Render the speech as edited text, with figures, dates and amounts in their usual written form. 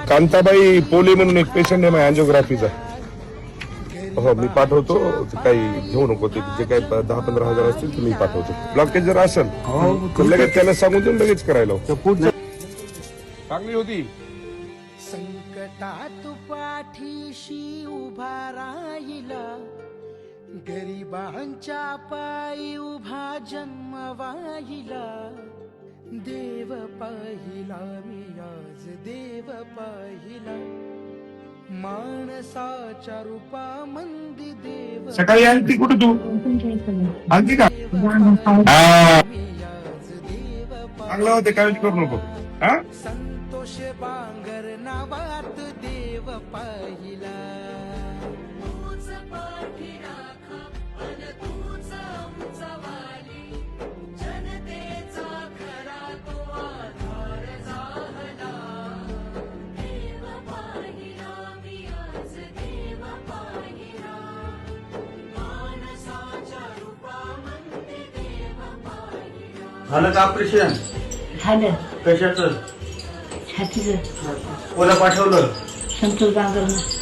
कांताबाई पोले म्हणून एक पेशंट आहे अँजिओग्राफीचा. हो मी पाठवतो, काही घेऊ नको, ते जे काही 10-15 हजार असतील ते मी पाठवतो. ब्लॉकेज जर असेल तर लगेच त्याला सांगून देऊन लगेच करायला चांगली होती. संकटात पाठीशी उभा राहिला, गरिबांच्या पायी उभा जन्म वाहिला. देव पाहिला मी आज, देव पाहिला, माणसाच्या रूपामंदी देव. सकाळी आलती कुठे तू आलती का? चांगलं होते, काळजी करू नको. संतोष बांगर नावात देव पाहिला. झालं का ऑपरेशन? झालं. कशाचं? छातीचं. कोणा पाठवलं? संतोष बांगरनं.